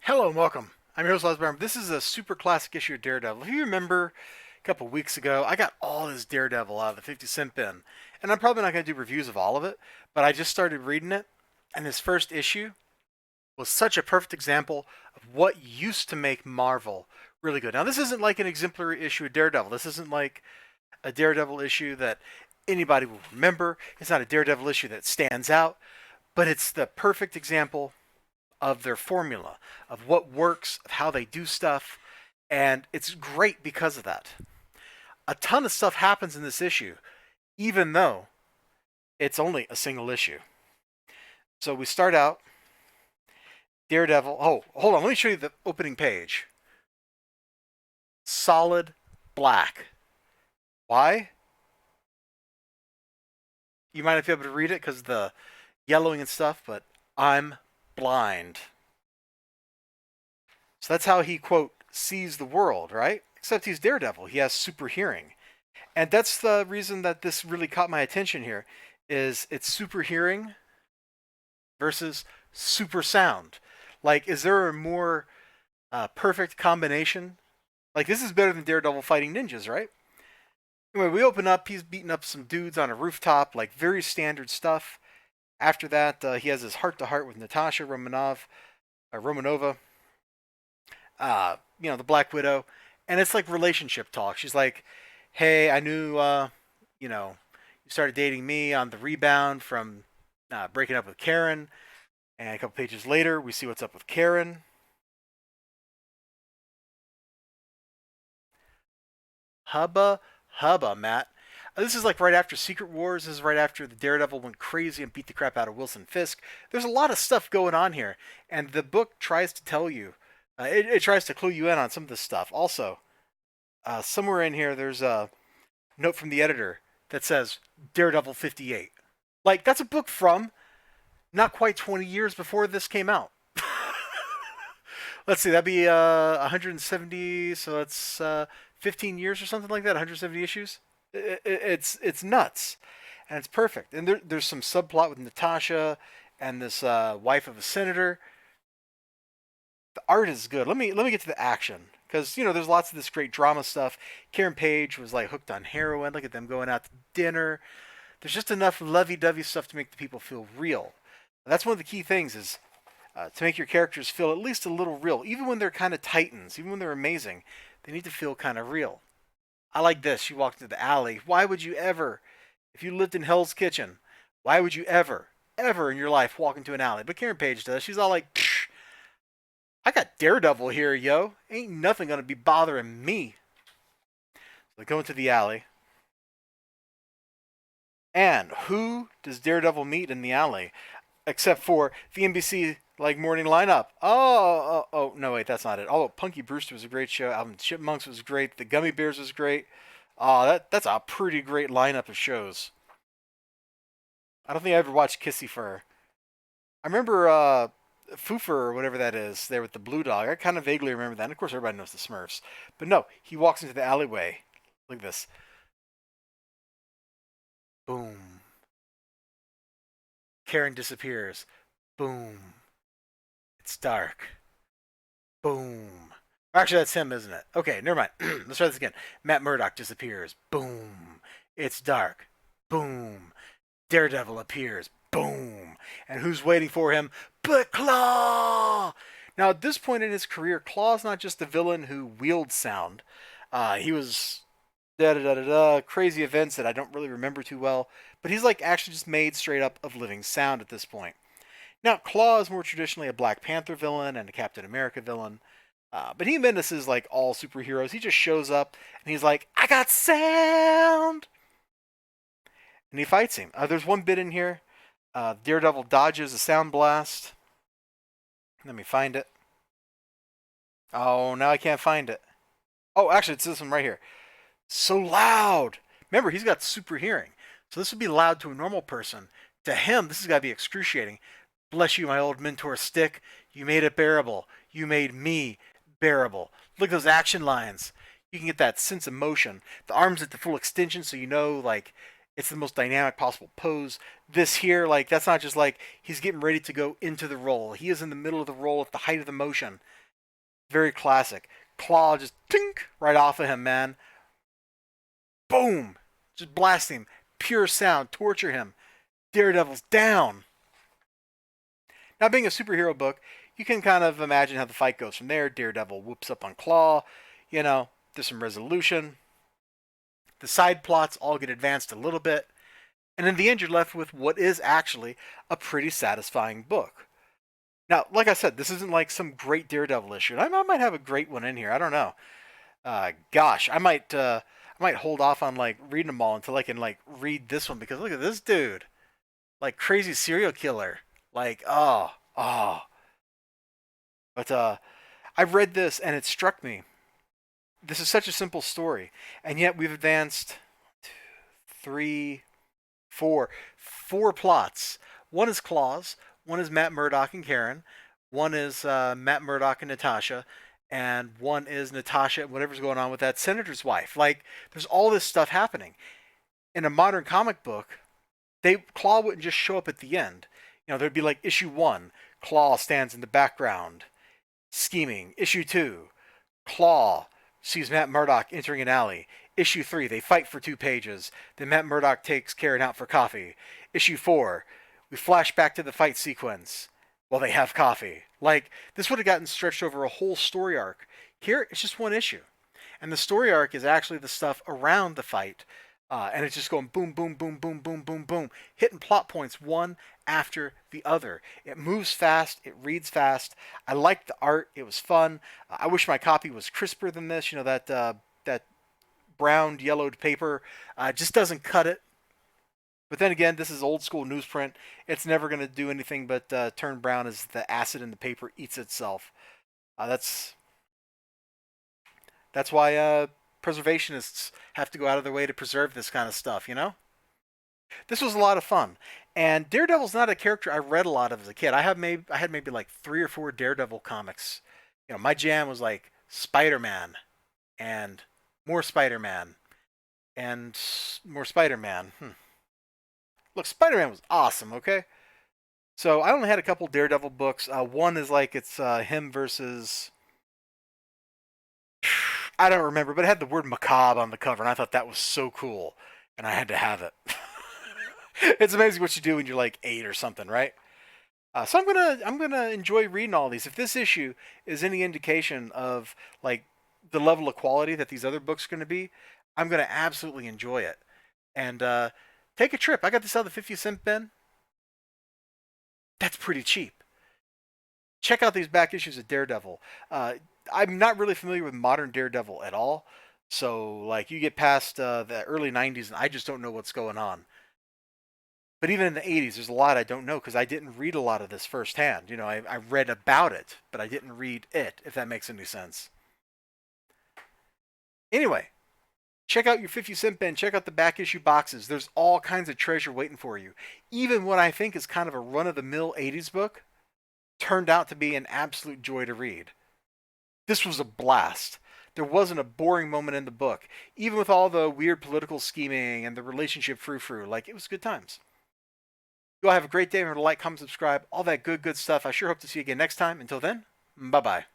Hello and welcome. I'm your host, Elizibar. This is a super classic issue of Daredevil. If you remember, a couple weeks ago, I got all this Daredevil out of the 50-cent bin. And I'm probably not going to do reviews of all of it, but I just started reading it, and this first issue was such a perfect example of what used to make Marvel really good. Now, this isn't like an exemplary issue of Daredevil. This isn't like a Daredevil issue that anybody will remember. It's not a Daredevil issue that stands out, but it's the perfect example of their formula, of what works, of how they do stuff, and it's great because of that. A ton of stuff happens in this issue, even though it's only a single issue. So we start out Daredevil. Oh, hold on, let me show you the opening page. Solid black. Why? You might not be able to read it because of the yellowing and stuff, but I'm blind. So that's how he, quote, sees the world, right? Except he's Daredevil. He has super hearing. And that's the reason that this really caught my attention here, is it's super hearing versus super sound. Like, is there a more perfect combination? Like, this is better than Daredevil fighting ninjas, right? Anyway, we open up, he's beating up some dudes on a rooftop, like very standard stuff. After that, he has his heart-to-heart with Natasha Romanova, the Black Widow, and it's like relationship talk. She's like, "Hey, I knew, you started dating me on the rebound from breaking up with Karen." And a couple pages later, we see what's up with Karen. Hubba hubba, Matt. This is like right after Secret Wars. This is right after the Daredevil went crazy and beat the crap out of Wilson Fisk. There's a lot of stuff going on here, and the book tries to tell you, it tries to clue you in on some of this stuff. Also, somewhere in here, there's a note from the editor that says Daredevil 58. Like, that's a book from not quite 20 years before this came out. Let's see, that'd be 170, so that's 15 years or something like that, 170 issues. It's nuts, and it's perfect. And there's some subplot with Natasha and this wife of a senator. The art is good. Let me get to the action, because there's lots of this great drama stuff. Karen Page was like hooked on heroin. Look at them going out to dinner. There's just enough lovey-dovey stuff to make the people feel real. And that's one of the key things is to make your characters feel at least a little real, even when they're kind of titans, even when they're amazing. They need to feel kind of real. I like this. She walked into the alley. Why would you ever, if you lived in Hell's Kitchen, why would you ever in your life walk into an alley? But Karen Page does. She's all like, "Psh, I got Daredevil here, yo. Ain't nothing gonna be bothering me." So they go into the alley. And who does Daredevil meet in the alley? Except for the NBC morning lineup. Oh, no, wait, that's not it. Oh, Punky Brewster was a great show. Alvin Chipmunks was great. The Gummy Bears was great. Oh, that's a pretty great lineup of shows. I don't think I ever watched Kissy Fur. I remember Foofer or whatever that is there with the blue dog. I kind of vaguely remember that. And of course, everybody knows the Smurfs. But no, he walks into the alleyway. Look at this. Boom. Karen disappears. Boom. It's dark. Boom. Actually, that's him, isn't it? Okay, never mind. Let's try this again. Matt Murdock disappears. Boom. It's dark. Boom. Daredevil appears. Boom. And who's waiting for him? But Claw! Now, at this point in his career, Claw's not just the villain who wields sound. He was da da da da da, crazy events that I don't really remember too well. But he's like actually just made straight up of living sound at this point. Now, Claw is more traditionally a Black Panther villain and a Captain America villain. But he menaces like all superheroes. He just shows up and he's like, I got sound! And he fights him. There's one bit in here. Daredevil dodges a sound blast. Let me find it. Oh, now I can't find it. Oh, actually, it's this one right here. So loud! Remember, he's got super hearing. So this would be loud to a normal person. To him, this has got to be excruciating. Bless you, my old mentor Stick. You made it bearable. You made me bearable. Look at those action lines. You can get that sense of motion. The arms at the full extension, so you know, like, It's the most dynamic possible pose. This here, like, that's not just like he's getting ready to go into the roll. He is in the middle of the roll at the height of the motion. Very classic. Claw just tink right off of him, man. Boom! Just blast him. Pure sound. Torture him. Daredevil's down. Now, being a superhero book, you can kind of imagine how the fight goes from there. Daredevil whoops up on Claw. You know, there's some resolution. The side plots all get advanced a little bit. And in the end, you're left with what is actually a pretty satisfying book. Now, like I said, this isn't like some great Daredevil issue. And I might have a great one in here. I don't know. Gosh, I might hold off on like reading them all until I can like read this one, because look at this dude, like crazy serial killer. Like, oh. But I've read this and it struck me. This is such a simple story, and yet we've advanced 3, 4 plots. One is Claws, one is Matt Murdock and Karen, one is Matt Murdock and Natasha, and one is Natasha and whatever's going on with that senator's wife. Like, there's all this stuff happening. In a modern comic book, Claw wouldn't just show up at the end. You know, there'd be like issue 1, Claw stands in the background, scheming. Issue 2, Claw sees Matt Murdock entering an alley. Issue 3, they fight for 2 pages. Then Matt Murdock takes Karen out for coffee. Issue 4, we flash back to the fight sequence while they have coffee. Like, this would have gotten stretched over a whole story arc. Here, it's just one issue. And the story arc is actually the stuff around the fight. And it's just going boom, boom, boom, boom, boom, boom, boom, hitting plot points one after the other. It moves fast. It reads fast. I liked the art. It was fun. I wish my copy was crisper than this. You know, that browned, yellowed paper just doesn't cut it. But then again, this is old school newsprint. It's never going to do anything but turn brown as the acid in the paper eats itself. That's why preservationists have to go out of their way to preserve this kind of stuff, you know? This was a lot of fun. And Daredevil's not a character I read a lot of as a kid. I had maybe like 3 or 4 Daredevil comics. You know, my jam was like Spider-Man and more Spider-Man and more Spider-Man. Look, Spider-Man was awesome, okay? So I only had a couple Daredevil books. One is like it's him versus... I don't remember, but it had the word macabre on the cover, and I thought that was so cool, and I had to have it. It's amazing what you do when you're like 8 or something, right? So I'm gonna enjoy reading all these. If this issue is any indication of like the level of quality that these other books are gonna be, I'm gonna absolutely enjoy it. And take a trip. I got this out of the 50-cent bin. That's pretty cheap. Check out these back issues of Daredevil. I'm not really familiar with modern Daredevil at all. So, like, you get past the early 90s and I just don't know what's going on. But even in the 80s, there's a lot I don't know because I didn't read a lot of this firsthand. You know, I read about it, but I didn't read it, if that makes any sense. Anyway, check out your 50-cent bin. Check out the back issue boxes. There's all kinds of treasure waiting for you. Even what I think is kind of a run-of-the-mill 80s book turned out to be an absolute joy to read. This was a blast. There wasn't a boring moment in the book, even with all the weird political scheming and the relationship frou-frou. Like, it was good times. You all have a great day. Remember to like, comment, subscribe, all that good stuff. I sure hope to see you again next time. Until then, bye-bye.